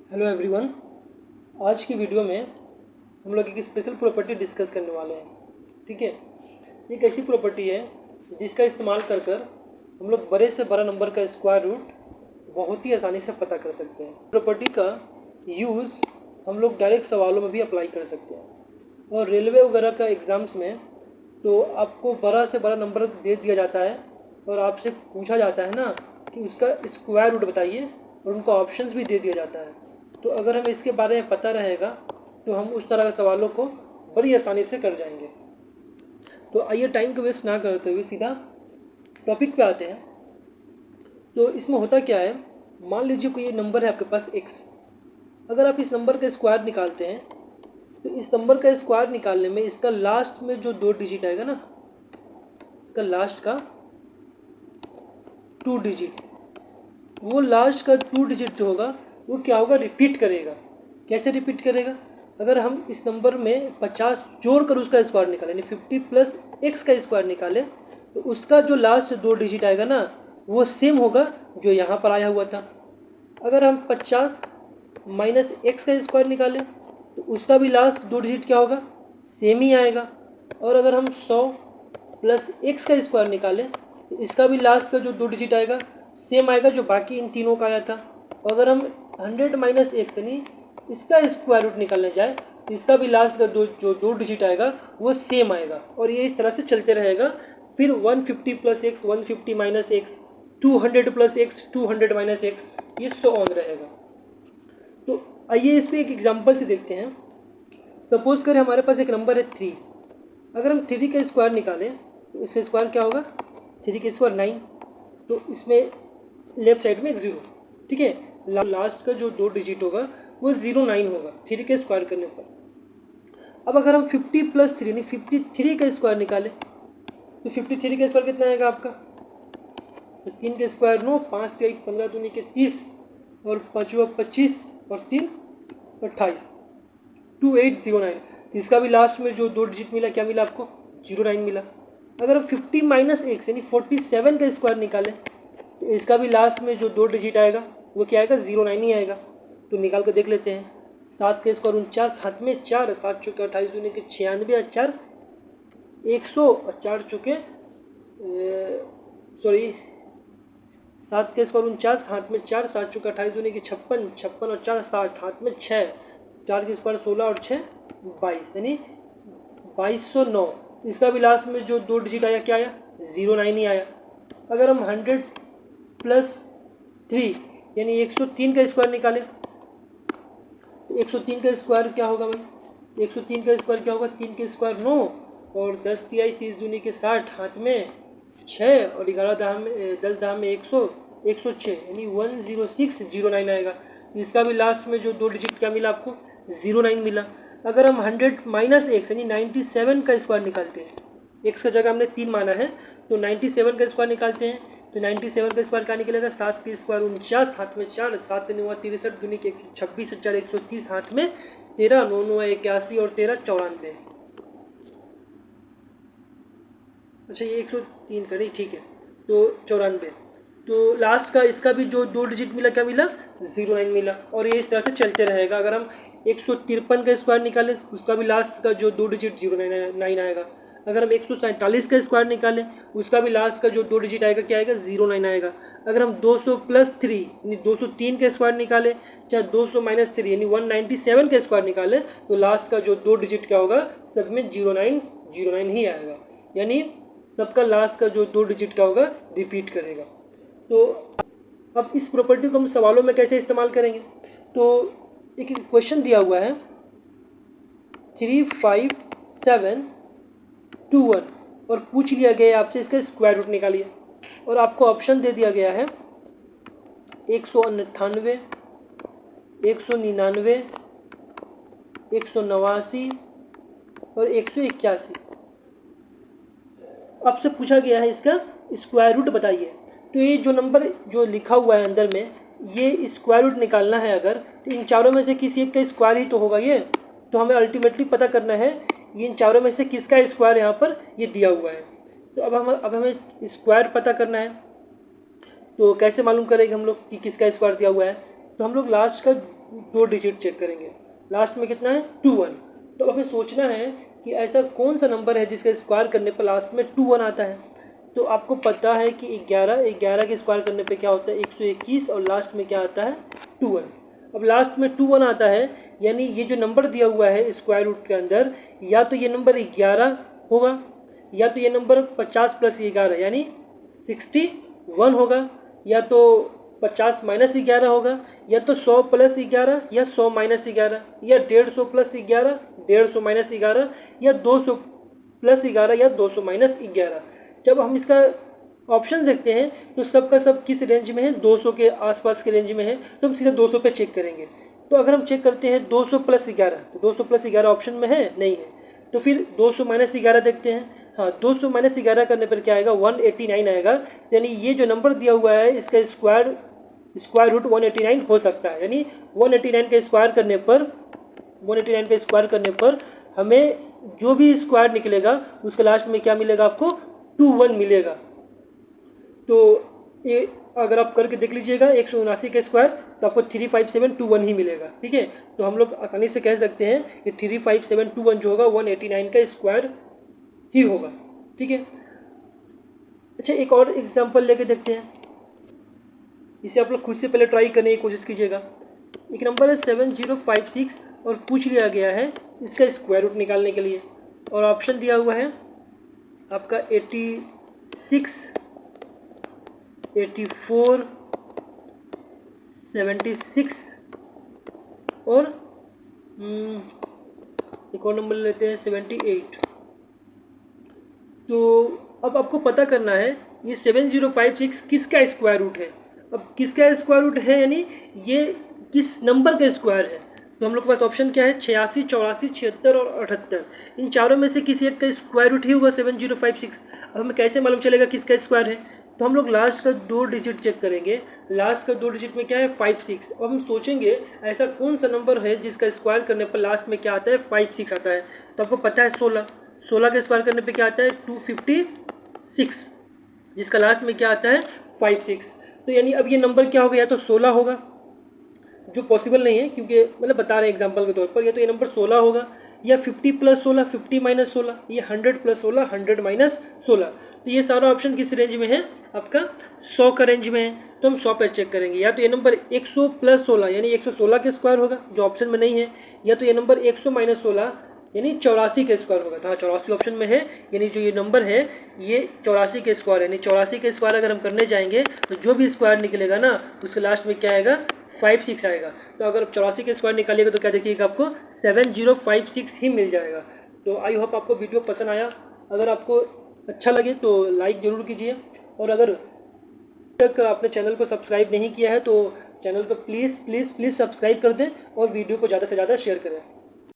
Hello everyone. आज की video में हम लोग एक स्पेशल प्रॉपर्टी डिस्कस करने वाले हैं। ठीक है, एक ऐसी प्रॉपर्टी है जिसका इस्तेमाल कर कर हम लोग बड़े से बड़ा नंबर का स्क्वायर रूट बहुत ही आसानी से पता कर सकते हैं। प्रॉपर्टी का यूज़ हम लोग डायरेक्ट सवालों में भी अप्लाई कर सकते हैं और रेलवे वगैरह का एग्ज़ाम्स में तो आपको बड़ा से बड़ा नंबर दे दिया जाता है और आपसे पूछा जाता है ना कि उसका स्क्वायर रूट बताइए और उनको ऑप्शंस भी दे दिया जाता है। तो अगर हमें इसके बारे में पता रहेगा तो हम उस तरह के सवालों को बड़ी आसानी से कर जाएंगे। तो आइए टाइम को वेस्ट ना करते हुए सीधा टॉपिक पे आते हैं। तो इसमें होता क्या है, मान लीजिए कोई नंबर है आपके पास x। अगर आप इस नंबर का स्क्वायर निकालते हैं तो इस नंबर का स्क्वायर निकालने में इसका लास्ट में जो 2 डिजिट आएगा ना, इसका लास्ट का 2 डिजिट, वो लास्ट का 2 डिजिट जो होगा वो क्या होगा, रिपीट करेगा। कैसे रिपीट करेगा? अगर हम इस नंबर में 50 जोड़ कर उसका स्क्वायर निकालें, यानी 50 प्लस x का स्क्वायर निकालें, तो उसका जो लास्ट 2 डिजिट आएगा ना वो सेम होगा जो यहाँ पर आया हुआ था। अगर हम 50 माइनस x का स्क्वायर निकालें तो उसका भी लास्ट 2 डिजिट क्या होगा, सेम ही आएगा। और अगर हम 100 प्लस x का स्क्वायर निकालें तो इसका भी लास्ट का जो 2 डिजिट आएगा सेम आएगा जो बाकी इन तीनों का आया था। और अगर हम 100 माइनस x यानी इसका स्क्वायर रूट निकालने जाए तो इसका भी लास्ट का जो 2 डिजिट आएगा वो सेम आएगा और ये इस तरह से चलते रहेगा। फिर 150 plus x, 150 minus x, 200 plus x, 200 minus x, ये सो ऑन रहेगा। तो आइए इस पर एक एग्जांपल से देखते हैं। सपोज करें हमारे पास एक नंबर है 3। अगर हम 3 का स्क्वायर निकालें तो इसका स्क्वायर क्या होगा, 3 का स्क्वायर 9, तो इसमें लेफ्ट साइड में एक 0। ठीक है, लास्ट का जो 2 डिजिट होगा वो 09 होगा 3 के स्क्वायर करने पर। अब अगर हम 50 प्लस 3 यानी 53 का स्क्वायर निकालें तो 53 का स्क्वायर कितना आएगा आपका, तो 3 के स्क्वायर 9, 5 3 15 दूनी के 30 और 5 25 और 3 28, 2809। तो इसका भी लास्ट में जो 2 डिजिट मिला क्या मिला आपको, 09 मिला। अगर हम 50 माइनस x यानी 47 का स्क्वायर निकालें तो इसका भी लास्ट में जो 2 डिजिट आएगा वो क्या आएगा, 09 ही आएगा। तो निकाल कर देख लेते हैं। 7 का स्क्वायर 49, हाथ में 4, 7 चौके 28 दूनी के 96 और 4 100 और 4 चौके 7 का स्क्वायर 49, हाथ में 4, 7 चौके 28 दूनी के 56, 56 और 4 60, हाथ में 6, 4 के स्क्वायर 16 और 6 22 यानी 2209। इसका भी लास्ट में जो 2 डिजिट आया क्या आया, 09 ही आया। अगर हम 100 प्लस 3 यानी 103 का स्क्वायर निकालें तो 103 का स्क्वायर क्या होगा भाई, 103 का स्क्वायर क्या होगा, 3 के स्क्वायर 9 और 10 तिहाई 30 दूनी के 60, हाथ में 6 और 11 दाम में 10 दाम में 100, 106 यानी 10609 आएगा। इसका भी लास्ट में जो 2 डिजिट क्या मिला आपको, 09 मिला। अगर हम 100 माइनस x यानी 97 का स्क्वायर निकालते हैं, x का जगह हमने 3 माना है तो 97 का स्क्वायर निकालते हैं तो 97 का स्क्वायर क्या निकलेगा, 7 के स्क्वायर 49, हाथ में 4, 7 9 63 दूनी के 126 4 130, हाथ में 13 9 9 81 और 13 94। अच्छा ये 103 का नहीं, ठीक है, तो 94। तो लास्ट का इसका भी जो 2 डिजिट मिला क्या मिला, 09 मिला और ये इस तरह से चलते रहेगा। अगर हम 153 का स्क्वायर निकालें उसका भी लास्ट का जो 2 डिजिट 09 आएगा। अगर हम 147 का स्क्वायर निकालें उसका भी लास्ट का जो 2 डिजिट आएगा क्या आएगा, 09 आएगा। अगर हम 200 प्लस 3 यानी 203 का स्क्वायर निकालें, चाहे 200 माइनस 3 यानी 197 का स्क्वायर निकालें तो लास्ट का जो 2 डिजिट क्या होगा, सब में 09 ही आएगा। यानी सबका लास्ट का जो 2 डिजिट का होगा रिपीट करेगा। तो अब इस प्रॉपर्टी को हम सवालों में कैसे इस्तेमाल करेंगे, तो एक क्वेश्चन दिया हुआ है 3 5 7 2 1 और पूछ लिया गया है आपसे इसका स्क्वायर रूट निकालिए और आपको ऑप्शन दे दिया गया है 198, 199, 189 और 181। आपसे पूछा गया है इसका स्क्वायर रूट बताइए। तो ये जो नंबर जो लिखा हुआ है अंदर में, ये स्क्वायर रूट निकालना है अगर, तो इन चारों में से किसी एक का स्क्वायर ही तो होगा ये। तो हमें अल्टीमेटली पता करना है ये इन चारों में से किसका स्क्वायर यहाँ पर ये दिया हुआ है। तो अब हमें स्क्वायर पता करना है। तो कैसे मालूम करेंगे हम लोग कि किसका स्क्वायर दिया हुआ है, तो हम लोग लास्ट का दो डिजिट चेक करेंगे, लास्ट में कितना है 21। तो हमें सोचना है कि ऐसा कौन सा नंबर है जिसका स्क्वायर करने पर लास्ट में 21 आता है। तो आपको पता है कि 11 के स्क्वायर करने पे क्या होता है 121 और लास्ट में क्या आता है 21। अब लास्ट में 21 आता है, यानी ये जो नंबर दिया हुआ है स्क्वायर रूट के अंदर, या तो ये नंबर 11 होगा, या तो ये नंबर 50 प्लस 11 यानी 61 होगा, या तो 50 माइनस 11 होगा, या तो 100 प्लस 11 या 100 माइनस 11, या 150 प्लस 11 150 माइनस 11, या 200 प्लस 11 या 200 माइनस 11। जब हम इसका ऑप्शन देखते हैं तो सब का सब किस रेंज में है, 200 के आसपास के रेंज में है, तो हम सीधा 200 पे चेक करेंगे। तो अगर हम चेक करते हैं 200 प्लस 11, तो 200 प्लस 11 ऑप्शन में है नहीं है, तो फिर 200 माइनस 11 देखते हैं। हाँ, 200 माइनस 11 करने पर क्या आएगा 189 आएगा, यानी ये जो नंबर दिया हुआ है इसका स्क्वायर रूट 189 हो सकता है। यानी 189 का स्क्वायर करने पर हमें जो भी स्क्वायर निकलेगा उसके लास्ट में क्या मिलेगा, आपको 21 मिलेगा। तो ये अगर आप करके देख लीजिएगा 179 का स्क्वायर, तो आपको 35721 ही मिलेगा। ठीक है, तो हम लोग आसानी से कह सकते हैं कि 35721 जो होगा 189 का स्क्वायर ही होगा। ठीक है, अच्छा एक और एग्जांपल लेके देखते हैं, इसे आप लोग खुद से पहले ट्राई करने की कोशिश कीजिएगा। एक नंबर है 7056 और पूछ लिया गया है इसका स्क्वायर रूट निकालने के लिए, और ऑप्शन दिया हुआ है आपका 86, 84, 76 और एक और नंबर लेते हैं 78। तो अब आपको पता करना है ये 7056 किसका स्क्वायर रूट है। अब किसका स्क्वायर रूट है यानी ये किस नंबर का स्क्वायर है। तो हम लोग के पास ऑप्शन क्या है 86, 84, 76 और 78। इन चारों में से किसी एक का स्क्वायर रूट ही होगा 7056। अब हमें कैसे मालूम चलेगा किसका स्क्वायर है, तो हम लोग लास्ट का 2 डिजिट चेक करेंगे। लास्ट का 2 डिजिट में क्या है 56। अब हम सोचेंगे ऐसा कौन सा नंबर है जिसका स्क्वायर करने पर लास्ट में क्या आता है 56 आता है। तो आपको पता है 16 का स्क्वायर करने पे क्या आता है 256, जिसका लास्ट में क्या आता है 56। तो यानी अब ये नंबर क्या हो गया, तो 16 होगा, जो पॉसिबल नहीं है क्योंकि मतलब बता रहे हैं एग्जांपल के तौर पर, या तो ये नंबर 16 होगा, या 50 प्लस 16, 50 माइनस 16, ये 100 प्लस 16, 100 माइनस 16। तो ये सारा ऑप्शन किस रेंज में है, आपका 100 का रेंज में है। तो हम 100 पे चेक करेंगे, या तो ये नंबर 100 प्लस 16 यानी 116 के स्क्वायर होगा जो ऑप्शन में नहीं है, या तो ये नंबर 100 माइनस 16 यानी 84 के स्क्वायर होगा। तो हाँ 84 ऑप्शन में है, यानी जो ये नंबर है ये 84 के स्क्वायर है। यानी 84 के स्क्वायर अगर हम करने जाएंगे तो जो भी स्क्वायर निकलेगा ना उसके लास्ट में क्या आएगा 56 आएगा। तो अगर आप 84 के स्क्वायर निकालिएगा तो क्या देखिएगा आपको 7056 ही मिल जाएगा। तो आई होप आपको वीडियो पसंद आया। अगर आपको अच्छा लगे तो लाइक ज़रूर कीजिए, और अगर तक आपने चैनल को सब्सक्राइब नहीं किया है तो चैनल को प्लीज़ सब्सक्राइब कर दें और वीडियो को ज़्यादा से ज़्यादा शेयर करें।